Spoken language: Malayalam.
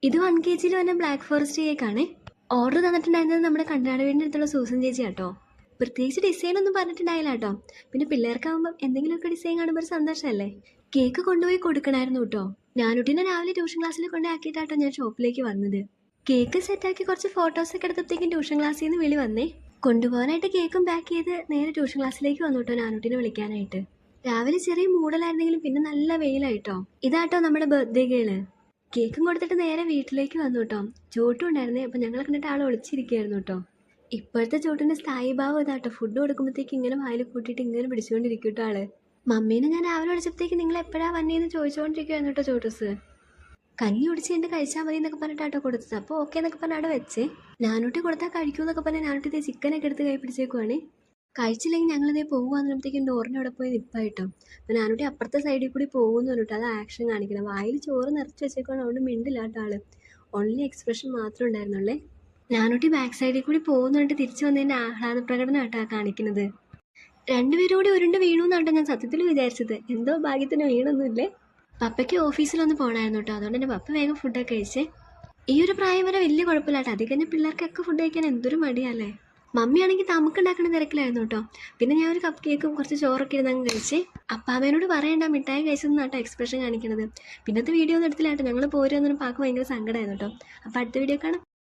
ഇത് 1 kg വന്ന ബ്ലാക്ക് ഫോറസ്റ്റ് കേക്കാണ്. ഓർഡർ തന്നിട്ടുണ്ടായിരുന്നത് നമ്മുടെ കണ്ണാട് വീടിൻ്റെ അടുത്തുള്ള സൂസൻ ചേച്ചി കേട്ടോ. പ്രത്യേകിച്ച് ഡിസൈൻ ഒന്നും പറഞ്ഞിട്ടുണ്ടായില്ല കേട്ടോ. പിന്നെ പിള്ളേർക്കാവുമ്പം എന്തെങ്കിലുമൊക്കെ ഡിസൈൻ കാണുമ്പോൾ ഒരു സന്തോഷമല്ലേ. കേക്ക് കൊണ്ടുപോയി കൊടുക്കണമായിരുന്നു കേട്ടോ. ഞാനുട്ടിനെ രാവിലെ ട്യൂഷൻ ക്ലാസ്സിൽ കൊണ്ടാക്കിയിട്ടാട്ടോ ഞാൻ ഷോപ്പിലേക്ക് വന്നത്. കേക്ക് സെറ്റാക്കി കുറച്ച് ഫോട്ടോസൊക്കെ എടുത്തപ്പോഴത്തേക്കും ട്യൂഷൻ ക്ലാസ്സിൽ നിന്ന് വിളി വന്നേ. കൊണ്ടുപോകാനായിട്ട് കേക്കും പാക്ക് ചെയ്ത് നേരെ ട്യൂഷൻ ക്ലാസ്സിലേക്ക് വന്നു കേട്ടോ നാനുട്ടിനെ വിളിക്കാനായിട്ട്. രാവിലെ ചെറിയ മൂടലായിരുന്നെങ്കിലും പിന്നെ നല്ല വെയിലായിട്ടോ. ഇതാട്ടോ നമ്മുടെ ബർത്ത്ഡേ ഗേള്. കേക്കും കൊടുത്തിട്ട് നേരെ വീട്ടിലേക്ക് വന്നു കേട്ടോ. ചോട്ടും ഉണ്ടായിരുന്നേ. അപ്പം ഞങ്ങളെ കണ്ടിട്ട് ആൾ ഒളിച്ചിരിക്കുകയായിരുന്നു കേട്ടോ. ഇപ്പോഴത്തെ ചോട്ടിൻ്റെ സ്ഥായിഭാവം ഇതാട്ടോ. ഫുഡ് കൊടുക്കുമ്പോഴത്തേക്ക് ഇങ്ങനെ വായിൽ കൂട്ടിയിട്ട് ഇങ്ങനെ പിടിച്ചുകൊണ്ടിരിക്കും കേട്ടോ ആള്. മമ്മീനെ ഞാൻ രാവിലെ വിളിച്ചപ്പോഴത്തേക്ക് നിങ്ങൾ എപ്പോഴാണ് വന്നേന്ന് ചോദിച്ചുകൊണ്ടിരിക്കുകയായിരുന്നു കേട്ടോ ചോട്ടൂസ്. കഞ്ഞി കുടിച്ച് എൻ്റെ കഴിച്ചാൽ മതി എന്നൊക്കെ പറഞ്ഞിട്ടാട്ടോ കൊടുത്തത്. അപ്പോൾ ഓക്കെ എന്നൊക്കെ പറഞ്ഞാൽ അവിടെ വെച്ച് നാനൂട്ടി കൊടുത്താൽ കഴിക്കുമെന്നൊക്കെ പറഞ്ഞാൽ നാനൂട്ടി ചിക്കനൊക്കെ എടുത്ത് കൈ പിടിച്ചേക്കുവാണ്. കഴിച്ചില്ലെങ്കിൽ ഞങ്ങളിതേ പോകുകയെന്നുമ്പോഴത്തേക്കും ഡോറിൻ്റെ അവിടെ പോയി നിൽപ്പായിട്ടോ. അപ്പോൾ നാനൂട്ടി അപ്പുറത്തെ സൈഡിൽ കൂടി പോകുമെന്ന് പറഞ്ഞിട്ട് അത് ആക്ഷൻ കാണിക്കണം. വായിൽ ചോറ് നിറച്ച് വെച്ചേക്കാണ്. അതുകൊണ്ട് മിണ്ടില്ല കേട്ടോ ആള്. ഓൺലി എക്സ്പ്രഷൻ മാത്രമേ ഉണ്ടായിരുന്നുള്ളേ. നാനൂട്ടി ബാക്ക് സൈഡിൽ കൂടി പോകുന്നുണ്ട് തിരിച്ചു വന്നതിൻ്റെ ആഹ്ലാദ പ്രകടനം കേട്ടോ കാണിക്കുന്നത്. രണ്ടുപേരും കൂടി ഉരുണ്ട് വീണു എന്നാട്ടോ ഞാൻ സത്യത്തിൽ വിചാരിച്ചത്. എന്തോ ഭാഗ്യത്തിന് വീണൊന്നുമില്ലേ. പപ്പയ്ക്ക് ഓഫീസിലൊന്ന് പോകണമായിരുന്നു കേട്ടോ. അതുകൊണ്ട് തന്നെ പപ്പ വേഗം ഫുഡൊക്കെ കഴിച്ചേ. ഈ ഒരു പ്രായം വരെ വലിയ കുഴപ്പമില്ല കേട്ടോ. അത് കഴിഞ്ഞ പിള്ളേർക്കൊക്കെ ഫുഡ് കഴിക്കാൻ എന്തൊരു മടിയല്ലേ. മമ്മിയാണെങ്കിൽ നമുക്കുണ്ടാക്കുന്ന തിരക്കിലായിരുന്നു കേട്ടോ. പിന്നെ ഞാൻ ഒരു കപ്പ് കേക്കും കുറച്ച് ചോറൊക്കെ ഇരുന്നങ്ങ് കഴിച്ചേ. അപ്പാമ്മേനോട് പറയണ്ട മിഠായി കഴിച്ചതെന്നാട്ടോ എക്സ്പ്രഷൻ കാണിക്കണത്. പിന്നത്തെ വീഡിയോ ഒന്നും എടുത്തില്ല കേട്ടോ. ഞങ്ങൾ പോരുമെന്നൊരു പാക്ക് ഭയങ്കര സങ്കടമായിരുന്നു കേട്ടോ. അപ്പോൾ അടുത്ത വീഡിയോ കാണാം.